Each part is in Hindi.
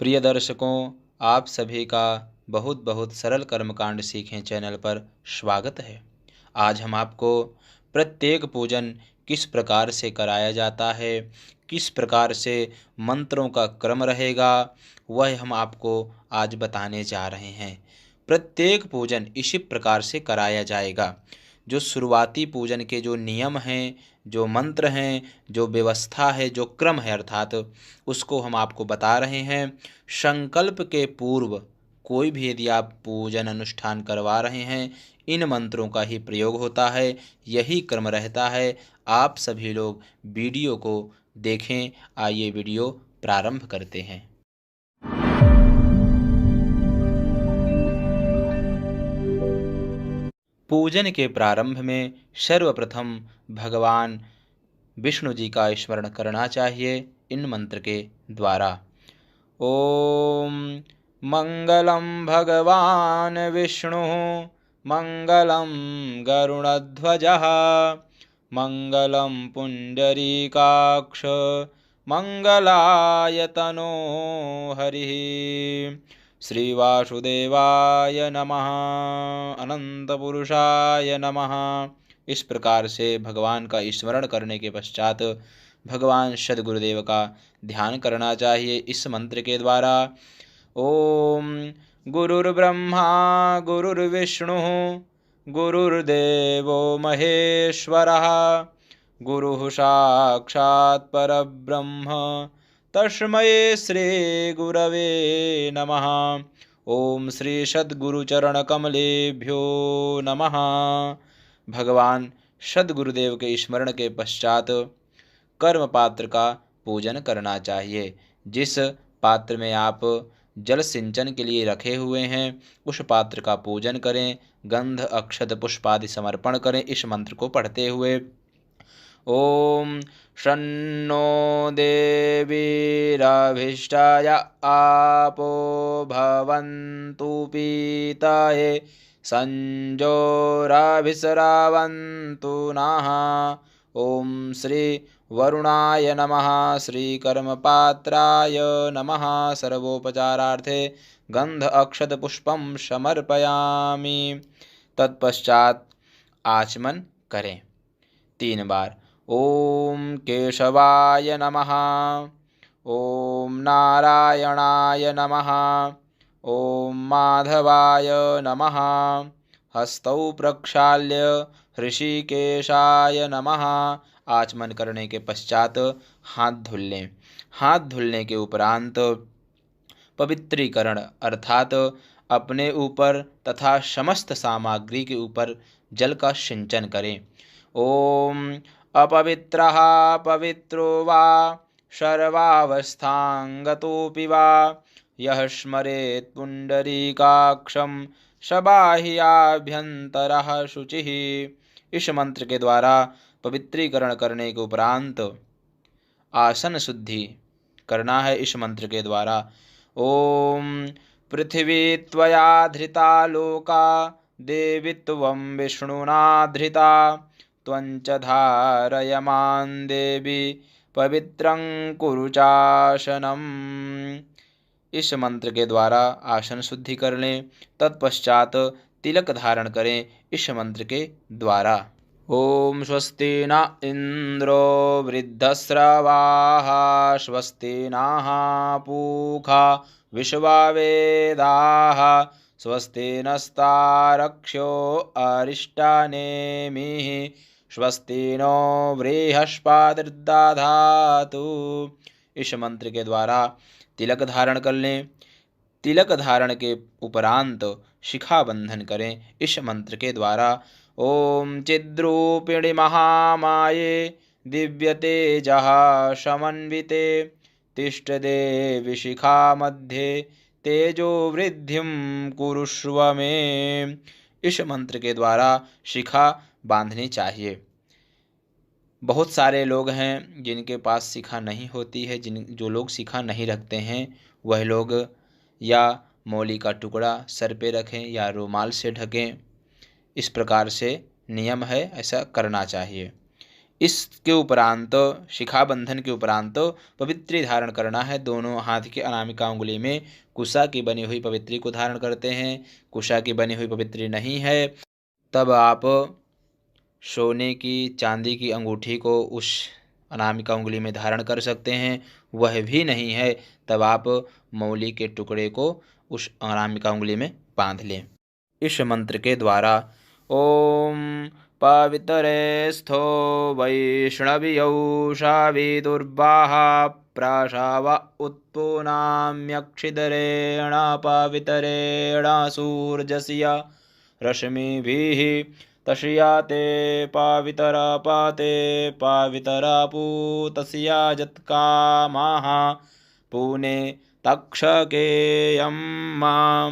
प्रिय दर्शकों, आप सभी का बहुत बहुत सरल कर्मकांड सीखें चैनल पर स्वागत है। आज हम आपको प्रत्येक पूजन किस प्रकार से कराया जाता है, किस प्रकार से मंत्रों का क्रम रहेगा, वह हम आपको आज बताने जा रहे हैं। प्रत्येक पूजन इसी प्रकार से कराया जाएगा। जो शुरुआती पूजन के जो नियम हैं, जो मंत्र हैं, जो व्यवस्था है, जो क्रम है, अर्थात उसको हम आपको बता रहे हैं। संकल्प के पूर्व कोई भी यदि आप पूजन अनुष्ठान करवा रहे हैं, इन मंत्रों का ही प्रयोग होता है, यही क्रम रहता है। आप सभी लोग वीडियो को देखें। आइए वीडियो प्रारंभ करते हैं। पूजन के प्रारंभ में सर्वप्रथम भगवान विष्णु जी का स्मरण करना चाहिए इन मंत्र के द्वारा। ओम मंगलम भगवान विष्णु मंगलम गरुड़ध्वजः मंगलम पुंडरीकाक्ष मंगलायतनो हरिः। श्रीवासुदेवाय नमः, अनंतपुरुषाय नमः। इस प्रकार से भगवान का स्मरण करने के पश्चात भगवान सद्गुरुदेव का ध्यान करना चाहिए इस मंत्र के द्वारा। ओम गुरुर्ब्रह्मा गुरुर्विष्णु गुरुर्देवो महेश्वरः गुरुः साक्षात् परब्रह्म तस्मै श्री गुरवे नमः। ओम श्री सद्गुरुचरणकमलेभ्यो नमः। भगवान सद्गुरुदेव के स्मरण के पश्चात कर्म पात्र का पूजन करना चाहिए। जिस पात्र में आप जल सिंचन के लिए रखे हुए हैं उस पात्र का पूजन करें, गंध अक्षत पुष्पादि समर्पण करें इस मंत्र को पढ़ते हुए। ओम शन्नो देवीरभिष्टाय आपो भवन्तु पीताये संजोराभिसरावन्तु नः। ओम श्री वरुणाय नमः, श्री कर्मपात्राय नमः। सर्वोपचारार्थे गंध अक्षत पुष्पम समर्पयामि। तत्पश्चात आचमन करें 3 बार। ओम केशवाय नमः, ओम नारायणाय नमः, ओम माधवाय नमः। हस्तौ प्रक्षाल्य ऋषिकेशाय नमः। आचमन करने के पश्चात हाथ धुल लें। हाथ धुलने के उपरांत पवित्रीकरण अर्थात अपने ऊपर तथा समस्त सामग्री के ऊपर जल का सिंचन करें। ओम अपवित्रः पवित्रो वा सर्वावस्थांगतोऽपि वा यः स्मरेत् पुंडरीकाक्षं स बाह्याभ्यन्तरः शुचिः। इस मंत्र के द्वारा पवित्रीकरण करने के उपरांत आसन शुद्धि करना है इस मंत्र के द्वारा। ओम पृथिवी त्वया धृता लोका देवी त्वं विष्णुना धृता त्वञ्च धारयमान् देवी पवित्रं कुरु चासनम्। इस मंत्र के द्वारा आसन शुद्धि कर लें। तत्पश्चात तिलक धारण करें इस मंत्र के द्वारा। ओम स्वस्ति न इंद्रो वृद्धस्रवाः स्वस्ति नः पूषा विश्ववेदाः स्वस्ति नस्तारक्ष्यो अरिष्टानेमिः स्वस्ति नो बृहस्पतिर्दधातु। इस मंत्र के द्वारा तिलक धारण कर लें। तिलक धारण के उपरांत शिखा बंधन करें इस मंत्र के द्वारा। ओम चिद्रूपिणी महामाये दिव्यतेजः समन्विते तिष्ठदेवि शिखा मध्ये तेजो वृद्धिं कुरुष्व मे। इस मंत्र के द्वारा शिखा बांधनी चाहिए। बहुत सारे लोग हैं जिनके पास शिखा नहीं होती है। जो लोग शिखा नहीं रखते हैं वह लोग या मौली का टुकड़ा सर पे रखें या रुमाल से ढकें। इस प्रकार से नियम है, ऐसा करना चाहिए। इसके उपरांत शिखा बंधन के उपरांत पवित्री धारण करना है। दोनों हाथ की अनामिका उंगली में कुशा की बनी हुई पवित्री को धारण करते हैं। कुशा की बनी हुई पवित्री नहीं है तब आप सोने की चांदी की अंगूठी को उस अनामिका उंगली में धारण कर सकते हैं। वह भी नहीं है तब आप मौली के टुकड़े को उस अनामिका उंगली में बांध लें। इस मंत्र के द्वारा ओम पवित्रे स्थो वैष्णव्यौ शाविदुर्वाहा प्राशाव उत्पुनाम्यक्षिदरेण पवित्रेण सूर्यस्य रश्मिभिः तस्या ते पावितरापाते पावितरापूतस्या जत्कामाः पुने तक्षकेयं मां।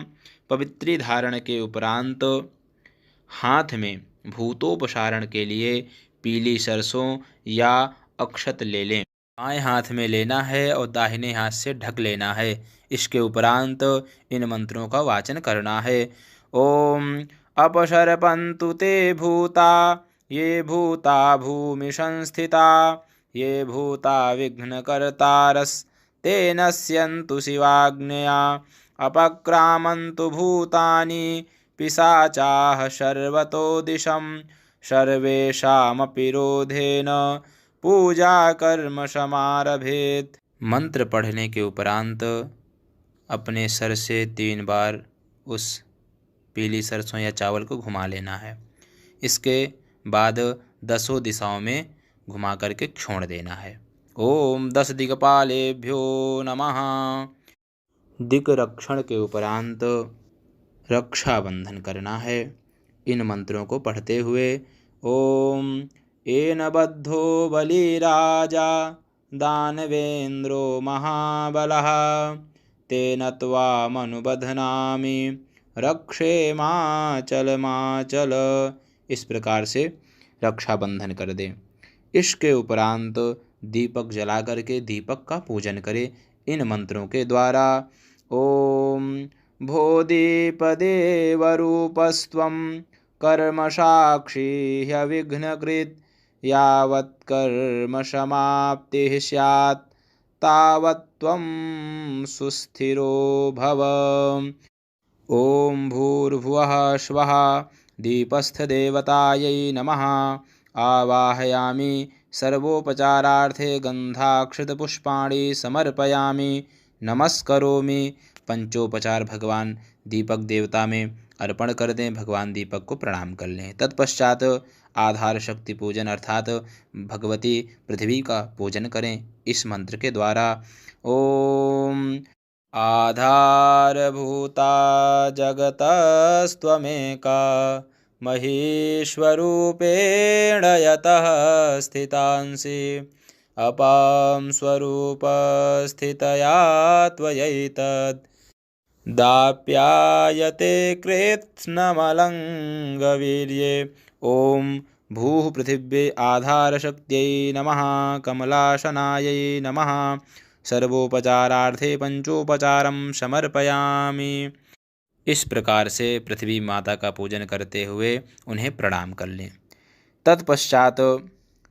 पवित्री धारण के उपरांत हाथ में भूतोपसारण के लिए पीली सरसों या अक्षत ले लें। बाएं हाथ में लेना है और दाहिने हाथ से ढक लेना है। इसके उपरांत इन मंत्रों का वाचन करना है। ओम अपसर्पन्तु ते भूता ये भूता भूमि संस्थिता ये भूता विघ्नकर्तारस्ते नश्यन्तु शिवाज्ञया अपक्रामन्तु भूतानि पिशाचाः सर्वतो दिशं सर्वेषामपि रोधेन पूजा कर्म समारभेत्। मंत्र पढ़ने के उपरांत अपने सर से 3 बार उस पीली सरसों या चावल को घुमा लेना है। इसके बाद 10 दिशाओं में घुमा करके छोड़ देना है। ओम 10 दिक्पालेभ्यो नमः। दिक् रक्षण के उपरांत रक्षाबंधन करना है। इन मंत्रों को पढ़ते हुए ओम येन बद्धो बलिराजा दानवेन्द्रो महाबलः तेन त्वामनुबध्नामि रक्षेमाचलमाचल, इस प्रकार से रक्षाबंधन कर दें। इसके उपरांत दीपक जला करके दीपक का पूजन करें इन मंत्रों के द्वारा। ओम भोदीपदेवरूपस्त्वं कर्मसाक्षी ह्यविघ्नकृत् यावत् कर्म समाप्तिः स्यात् तावत् त्वं सुस्थिरो भव। ओम भूर्भुवः स्वः दीपस्थदेवतायै नमः। आवाहयामि सर्वोपचारार्थे गन्धाक्षतपुष्पाणि समर्पयामि नमस्करोमि। पंचोपचार भगवान दीपक देवता में अर्पण कर दें। भगवान दीपक को प्रणाम कर लें। तत्पश्चात आधार शक्ति पूजन अर्थात भगवती पृथ्वी का पूजन करें इस मंत्र के द्वारा। ओम आधारभूता जगतस्त्वमेका महेश्वरूपेण यतः स्थितांसि अपां स्वरूपस्थितया त्वयैतद् दाप्यायते कृत्स्नमलङ्गवीर्ये। ओम भूः पृथिव्यै आधारशक्त्यै नमः कमलासनायै नमः। सर्वोपचारार्थे पंचोपचारं समर्पयामि। इस प्रकार से पृथ्वी माता का पूजन करते हुए उन्हें प्रणाम कर लें। तत्पश्चात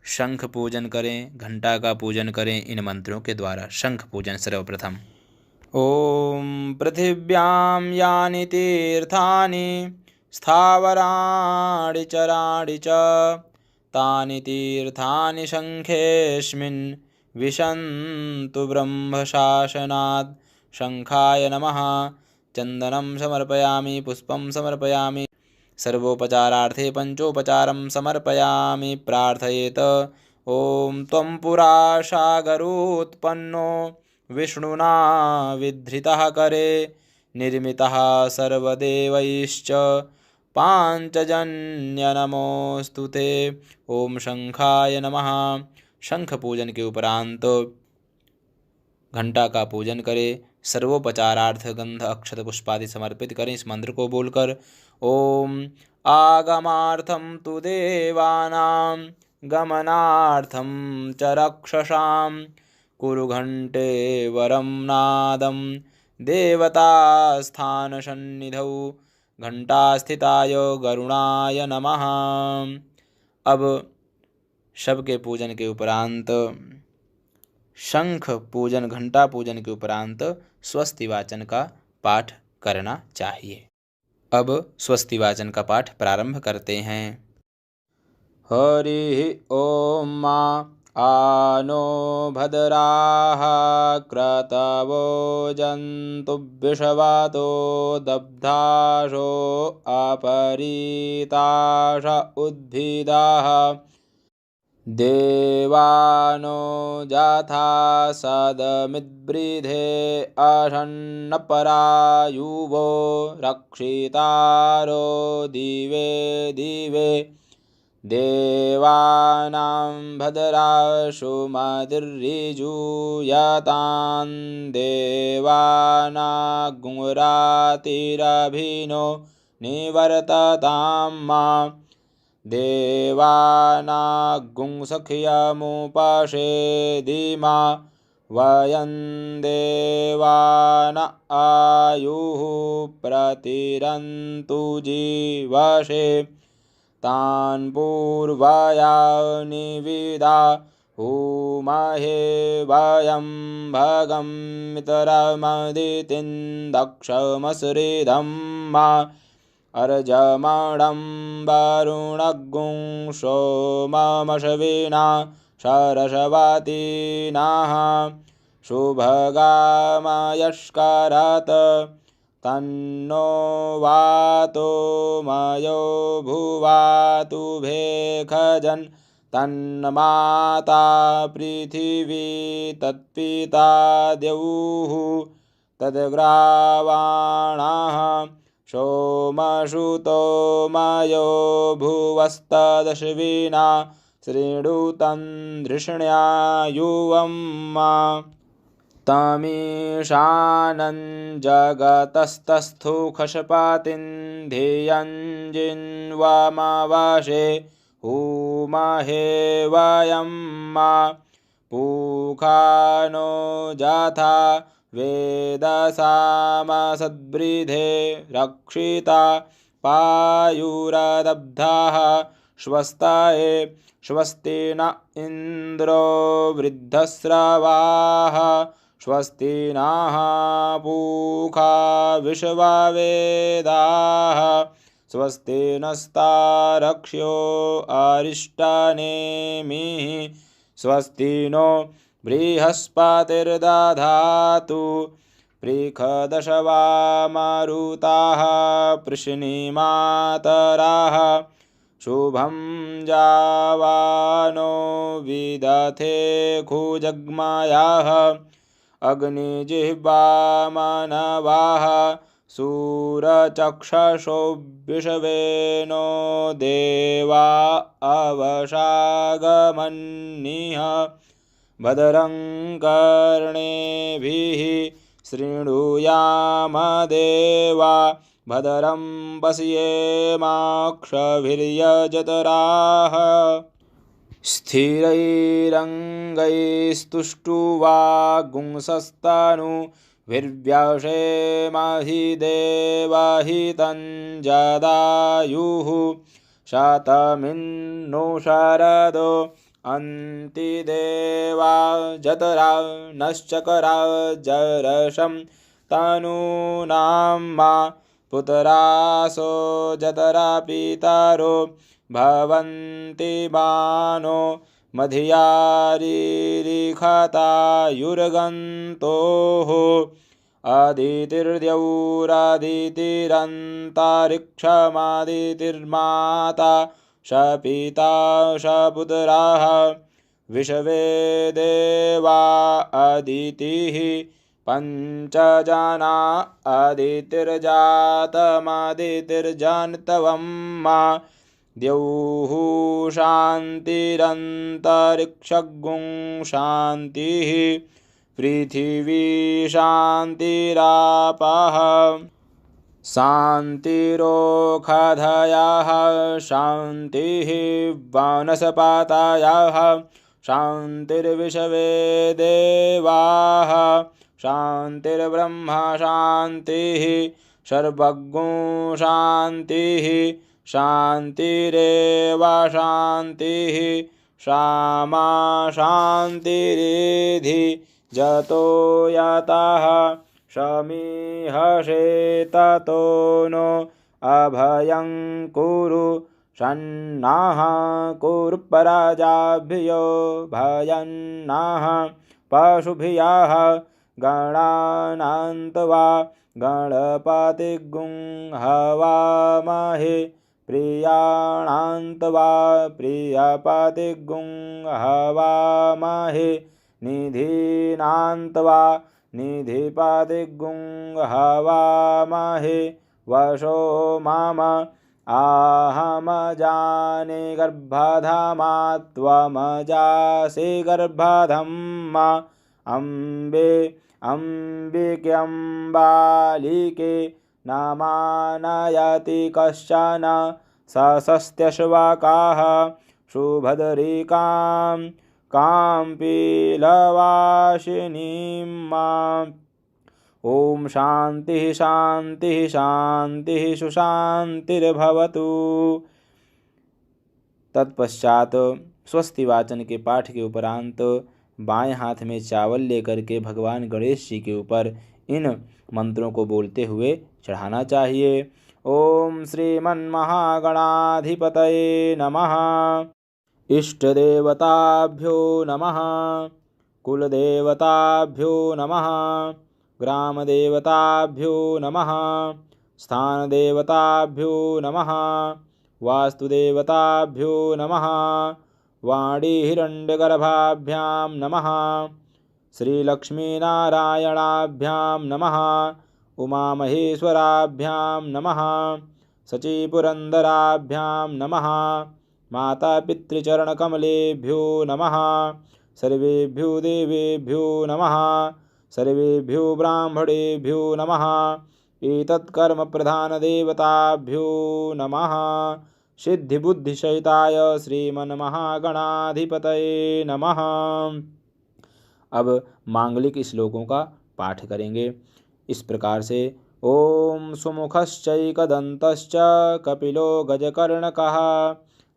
शंख पूजन करें, घंटा का पूजन करें इन मंत्रों के द्वारा। शंख पूजन सर्वप्रथम। ओम पृथिव्यां यानि तीर्थानि स्थावराणि चराणि च तानि तीर्थानि शंखेऽस्मिन् विशन्तु ब्रह्मशासनात्। शंखाय नमः। चंदनं समर्पयामि, पुष्पं समर्पयामि। सर्वोपचारार्थे पंचोपचारं समर्पयामि। प्रार्थयेत ओम त्वं पुरा सागरोत्पन्नो विष्णुना विधृतः करे निर्मितः सर्वदेवैश्च पांचजन्य नमोस्तु ते। ओम शंखाय नमः। शंख पूजन के उपरांत घंटा का पूजन करें। सर्वोपचारार्थ गंध अक्षत पुष्पादि समर्पित करें इस मंत्र को बोलकर। ओम आगमार्थं तु देवानां गमनार्थं च रक्षसां कुरु घंटे वरं नादं देवतास्थानसन्निधौ घंटास्थिताय गरुणाय नमः। अब सबके पूजन के उपरांत शंख पूजन, घंटा पूजन के उपरांत स्वस्ति वाचन का पाठ करना चाहिए। अब स्वस्ति वाचन का पाठ प्रारंभ करते हैं। हरि ओम आनो भद्राः क्रतवो जन्तु विषवातो दब्धाशो अपरीताश उद्भिदाः देवानो जाथा सदमिद्वृधे अषण्णपरायुवो रक्षितारो दिवे दिवे देवानां भद्राशु मदिर्ऋजूयतां देवानागुंरातिरभिनो निवर्ततां मा देवानागुंसख्यमुपसेदिमा वयं देवान आयुः प्रतिरन्तु जीवसे तान् पूर्वया निविदा हूमहे वयं भगं मित्रमदितिं दक्षमसृधं मा अर्जमणं वरुणगुं सोममश्विना सरस्वतीनाः शुभगामयस्करत् तन्नो वातो मयो भुवातु भेखजन् तन्माता पृथिवी तत्पिता द्यौः तद्ग्रावाणाः सोमसुतो मयो भुवस्तदश्विना शृणुतं धृष्ण्यायुवं मा तमीशानं जगतस्तस्थु खशपातिं धियं जिन्वामवशे हूमहे वयं मा पूखानो जाथा वेदसामसद्वृधे रक्षिता पायुरदब्धाः स्वस्ताये स्वस्ति न इन्द्रो वृद्धस्रवाः स्वस्ति नः पूषा विश्ववेदाः स्वस्ति नस्तारक्ष्यो अरिष्टनेमिः स्वस्ति नो बृहस्पतिर्दधातु पृखदशवामरुताः पृश्निमातराः शुभं जावानो विदथे खुजग्मयाः अग्निजिह्वामनवाः सूरचक्षुषो विश्वेनो देवा अवशागमन्निः भद्रं कर्णेभिः शृणुयाम देवा भद्रं पश्येमाक्षभिर्यजतराः स्थिरैरङ्गैस्तुष्टुवागुंसस्तनूभिर्व्यसेमहि देवहितं जदायुः शतमिन्नो शरदो अन्तिदेवा जतरा नश्चकरा जरशं तनूनां मा पुत्रासो जतरा पितरो भवन्ति मानो मधियारिरिखतायुर्गन्तोः अदितिर्द्यौरदितिरन्तरिक्षमादितिर्माता स पिता स पुत्राः विश्वे देवा अदितिः पञ्चजना अदितिर्जातमदितिर्जनितवं मा द्यौः शान्तिरन्तरिक्षगुं शान्तिः पृथिवी शान्तिरापः शान्तिरोषधयः शान्तिः वनस्पतयः शान्तिर्विश्वे देवाः शान्तिर्ब्रह्म शान्तिः सर्वज्ञो शान्तिः शान्तिरेव शान्तिः क्षमा शान्तिरिधि जतो यतः समीहसे ततो नो अभयं कुरु सन्नः कुरु प्रजाभ्यो भयन्नः पशुभ्यः गणानान्त्वा गणपतिगुं हवामहे प्रियाणान्त्वा प्रियपतिगुं हवामहे निधीनान्त्वा निधिपतिगुं हवामहे वशो मम आहमजाने गर्भधामा त्वमजासि गर्भधम्मा अम्बे अम्बिक्यम्बालिके न मानयति कश्चन सस्त्यश्वकाः सुभद्रिकां काम्पीलवासिनीं माम्। ओम शांति शांति शांति सुशांतिर्भवतु। तत्पश्चात स्वस्ति वाचन के पाठ के उपरांत बाएं हाथ में चावल लेकर के भगवान गणेश जी के ऊपर इन मंत्रों को बोलते हुए चढ़ाना चाहिए। ओम श्रीमन्महागणाधिपतये नमः। इष्टदेवताभ्यो नमः। कुलदेवताभ्यो नमः। ग्रामदेवताभ्यो नमः। स्थानदेवताभ्यो नमः। वास्तुदेवताभ्यो नमः। वाणीहिरण्यगर्भाभ्यां नमः। श्रीलक्ष्मीनारायणाभ्यां नमः। उमामहेश्वराभ्यां नमः। सचीपुरन्दराभ्यां नमः। मातापितृचरणकमलेभ्यो नमः। सर्वेभ्यो देवेभ्यो नमः। सर्वेभ्यो ब्राह्मणेभ्यो नमः। एतत्कर्मप्रधानदेवताभ्यो नमः। सिद्धिबुद्धिसहिताय श्रीमन्महागणाधिपतये नमः। अब मांगलिक श्लोकों का पाठ करेंगे इस प्रकार से। ओम सुमुखश्चैकदन्तश्च कपिलो गजकर्णकः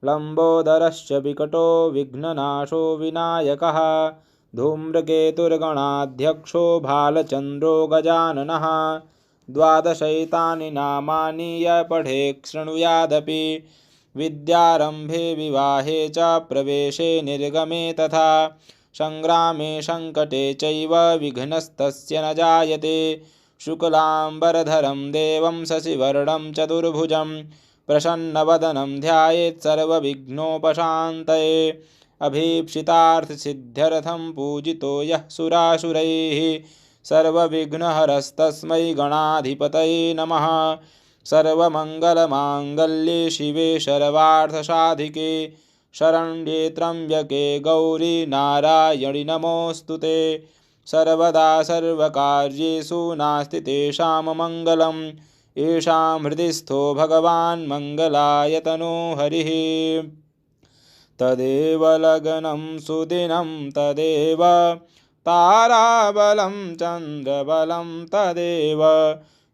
लंबोदरश्च विकटो विघ्ननाशो विनायकः धूम्रकेतुर्गणाध्यक्षो भालचन्द्रो गजाननः। द्वादशैतानि नामानि य पठेत् शृणुयादपि विद्यारम्भे विवाहे च प्रवेशे निर्गमे तथा संग्रामे संकटे चैव विघ्नस्तस्य न जायते। शुक्लाम्बरधरं देवं शशिवर्णं चतुर्भुजं प्रसन्नवदनं ध्यायेत् सर्वविघ्नोपशान्तये। अभीप्सितार्थसिद्ध्यर्थं पूजितो यः सुरासुरैः सर्वविघ्नहरस्तस्मै गणाधिपतये नमः। सर्वमङ्गलमाङ्गल्ये शिवे सर्वार्थसाधिके शरण्ये त्र्यम्बके गौरी नारायणि नमोऽस्तुते। सर्वदा सर्वकार्येषु नास्ति तेषां मङ्गलम् येषां हृदिस्थो भगवान् मङ्गलायतनो हरिः। तदेव लग्नं सुदिनं तदेव ताराबलं चन्द्रबलं तदेव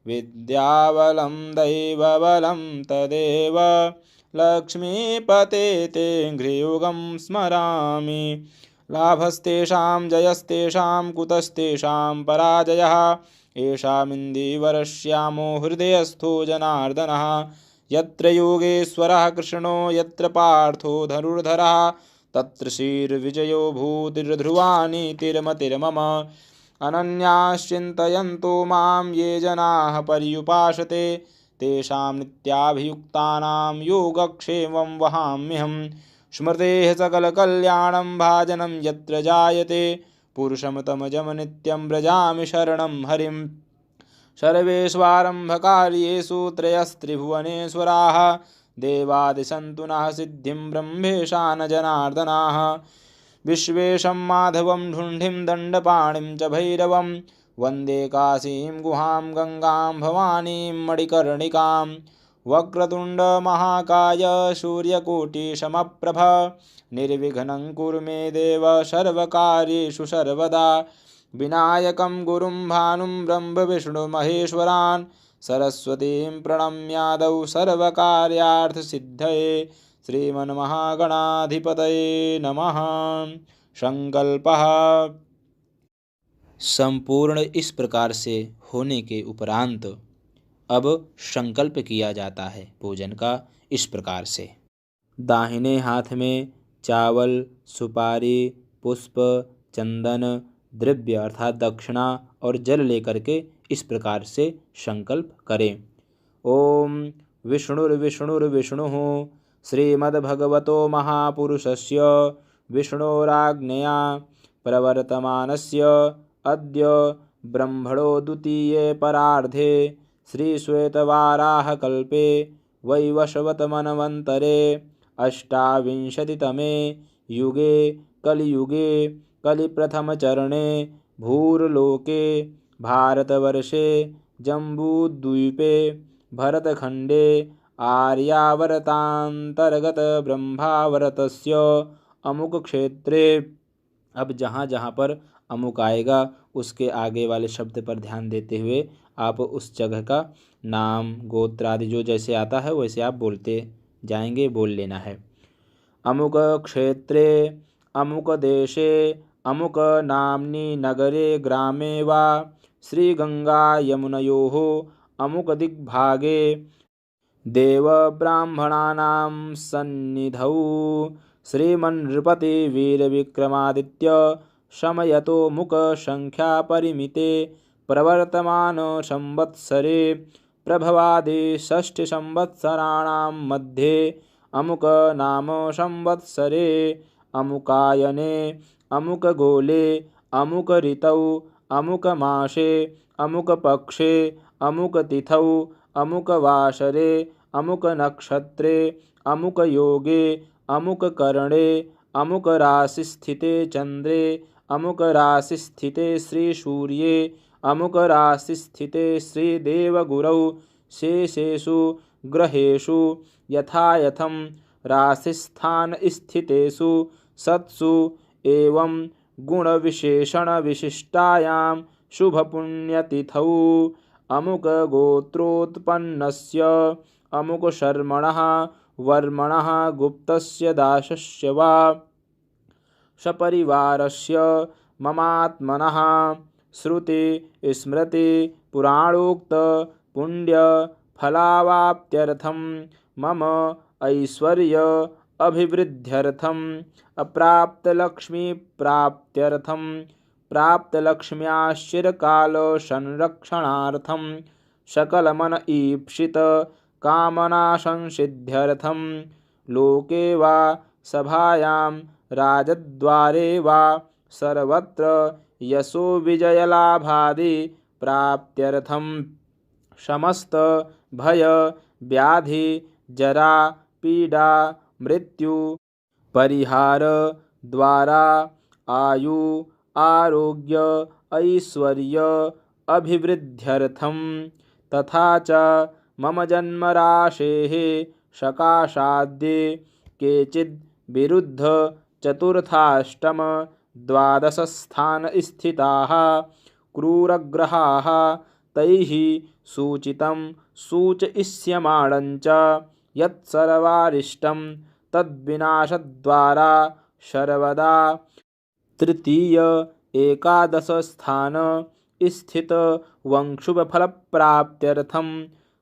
विद्याबलं दैवबलं तदेव लक्ष्मीपते ते घ्रियुगं स्मरामि। लाभस्तेषां जयस्तेषां कुतस्तेषां पराजयः येषामिन्दीवरश्यामो हृदयस्थो जनार्दनः। यत्र योगेश्वरः कृष्णो यत्र पार्थो धनुर्धरः तत्र श्रीर्विजयो भूतिर्ध्रुवानीतिर्मतिर्मम। अनन्याश्चिन्तयन्तो मां ये जनाः पर्युपासते तेषां नित्याभियुक्तानां योगक्षेमं वहाम्यहम्। स्मृतेः सकलकल्याणं भाजनं यत्र जायते पुरुषमतमजं नित्यं व्रजामि शरणं हरिम्। सर्वेष्वारम्भकार्येषु त्रयस्त्रिभुवनेश्वराः देवादिसन्तु नः सिद्धिं ब्रह्मेशान जनार्दनाः। विश्वेशं माधवं ढुण्ढिं दण्डपाणिं च भैरवं वन्दे काशीं गुहां गंगां भवानीं मणिकर्णिकां। वक्रतुण्डमहाकाय सूर्यकोटिसमप्रभ निर्विघ्नं कुरु मे देव सर्वकार्येषु सर्वदा। विनायकं गुरुं भानुं ब्रह्म विष्णु महेश्वरान् सरस्वतीं प्रणम्यादौ सर्वकार्यार्थसिद्धये। श्रीमन्महागणाधिपतये नमः। संकल्पः। संपूर्ण इस प्रकार से होने के उपरांत अब संकल्प किया जाता है पूजन का इस प्रकार से। दाहिने हाथ में चावल, सुपारी, पुष्प, चंदन, द्रव्य अर्थात दक्षिणा और जल लेकर के इस प्रकार से संकल्प करें। ओम विष्णुर्विष्णुर्विष्णुः श्रीमद्भगवतो महापुरुषस्य विष्णोराज्ञया प्रवर्तमानस्य अद्य ब्रह्मणो द्वितीये परार्धे श्रीश्वेतवाराहकल्पे वैवस्वतमन्वन्तरे अष्टाविंशतितमे युगे कलियुगे कलिप्रथमचरणे भूर्लोके भारतवर्षे जम्बूद्वीपे भरतखण्डे आर्यावर्तान्तर्गत ब्रह्मावर्तस्य अमुक क्षेत्रे। अब जहाँ जहाँ पर अमुक आएगा उसके आगे वाले शब्द पर ध्यान देते हुए आप उस जगह का नाम, गोत्र आदि जो जैसे आता है वैसे आप बोलते जाएंगे, बोल लेना है। अमुक क्षेत्रे अमुक देशे अमुक नाम्नि नगरे ग्रामे वा श्रीगंगा यमुनयोः अमुक दिग्भागे देवब्राह्मणानां सन्निधौ श्रीमन्नृपति वीरविक्रमादित्य समयतो मुक संख्या परिमिते प्रवर्तमान संवत्सरे प्रभवादि षष्ठ संवत्सराणां मध्ये अमुक नाम संवत्सरे अमुकायने अमुक गोले अमुक ऋतौ अमुक मासे अमुक पक्षे अमुक तिथौ अमुक वासरे अमुक नक्षत्रे अमुक योगे अमुक करणे अमुक राशिस्थिते चंद्रे अमुक राशिस्थिते श्री सूर्ये अमुक राशिस्थिते श्री देवगुरौ शेषेषु ग्रहेषु यथायथं राशिस्थान स्थितेषु सत्सु एवं गुणविशेषण विशिष्टायां शुभपुण्यतिथौ अमुक गोत्रोत्पन्नस्य अमुक शर्मणः वर्मणः गुप्तस्य दासस्य वा सपरिवारस्य ममात्मनः श्रुति स्मृति पुराणोक्त पुण्य फलावाप्त्यर्थं मम ऐश्वर्य अभिवृद्ध्यर्थम अप्राप्तलक्ष्मी प्राप्त्यर्थम प्राप्तलक्ष्म्याश्चिरकाल संरक्षणार्थम सकलमन ईप्सित कामना संसिद्ध्यर्थम लोके वा सभायां राजद्वारे वा सर्वत्र यशो विजयलाभादि प्राप्त्यर्थम समस्त भय व्याधि जरा पीड़ा मृत्यु परिहार द्वारा आयु आरोग्य ऐश्वर्य अभिवृद्ध्यर्थम तथा च मम जन्मराशेः सकाशाद्ये केचिद् विरुद्ध चतुर्थाष्टम द्वादशस्थान स्थिताः क्रूरग्रहाः तैः सूचितं सूचयिष्यमाणञ्च यत्सर्वारिष्टं तद्विनाशद्वारा सर्वदा तृतीय एकादश स्थान स्थित वंशुफलप्राप्त्यर्थं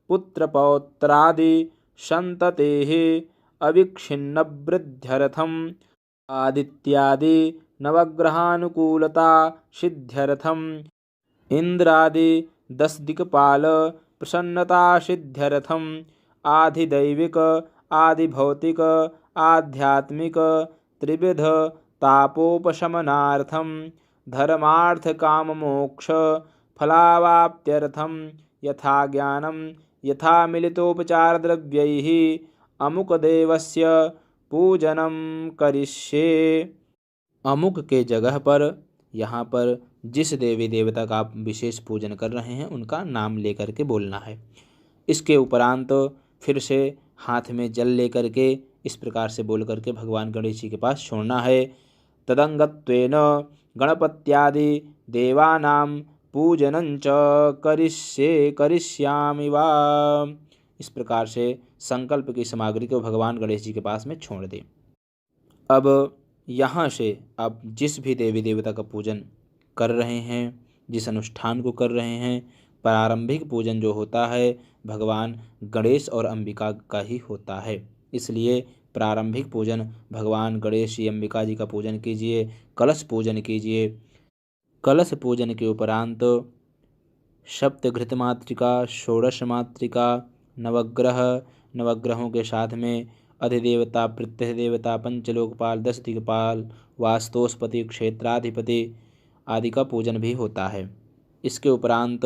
पुत्रपौत्रादि सन्ततेः अविच्छिन्नवृद्ध्यर्थम् आदित्यादि नवग्रहानुकूलता सिद्ध्यर्थम् इंद्रादि 10 दिक्पाल प्रसन्नता सिद्ध्यर्थम् आधिदैविक आधिभौतिक आध्यात्मिक त्रिविध तापोपशमनार्थं धर्मार्थ काम मोक्ष फलावाप्त्यर्थं यथा ज्ञानं यथा मिलितोपचार द्रव्यैः अमुक देवस्य पूजनं करिष्ये। अमुक के जगह पर यहाँ पर जिस देवी देवता का आप विशेष पूजन कर रहे हैं उनका नाम लेकर के बोलना है। इसके उपरांत फिर से हाथ में जल लेकर के इस प्रकार से बोल करके भगवान गणेश जी के पास छोड़ना है। तदंगत्वेन गणपत्यादि देवानां पूजनं च करिष्ये करिष्यामि वा। इस प्रकार से संकल्प की सामग्री को भगवान गणेश जी के पास में छोड़ दें। अब यहाँ से आप जिस भी देवी देवता का पूजन कर रहे हैं, जिस अनुष्ठान को कर रहे हैं, प्रारंभिक पूजन जो होता है भगवान गणेश और अंबिका का ही होता है। इसलिए प्रारंभिक पूजन भगवान गणेश जी अंबिका जी का पूजन कीजिए, कलश पूजन कीजिए। कलश पूजन के उपरांत सप्तघृत मातृका, षोडश मातृका, नवग्रह, नवग्रहों के साथ में अधिदेवता, प्रत्यधिदेवता, पंचलोकपाल, 10 दिक्पाल, वास्तुस्पति, क्षेत्राधिपति आदि का पूजन भी होता है। इसके उपरांत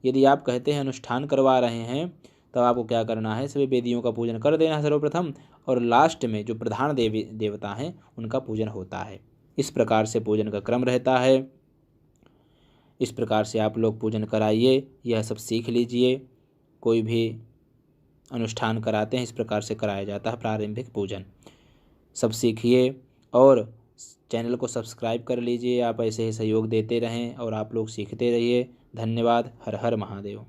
यदि आप कहते हैं अनुष्ठान करवा रहे हैं तब आपको क्या करना है, सभी वेदियों का पूजन कर देना सर्वप्रथम, और लास्ट में जो प्रधान देवी देवता हैं उनका पूजन होता है। इस प्रकार से पूजन का क्रम रहता है। इस प्रकार से आप लोग पूजन कराइए, यह सब सीख लीजिए। कोई भी अनुष्ठान कराते हैं इस प्रकार से कराया जाता है प्रारंभिक पूजन। सब सीखिए और चैनल को सब्सक्राइब कर लीजिए। आप ऐसे ही सहयोग देते रहें और आप लोग सीखते रहिए। धन्यवाद। हर हर महादेव।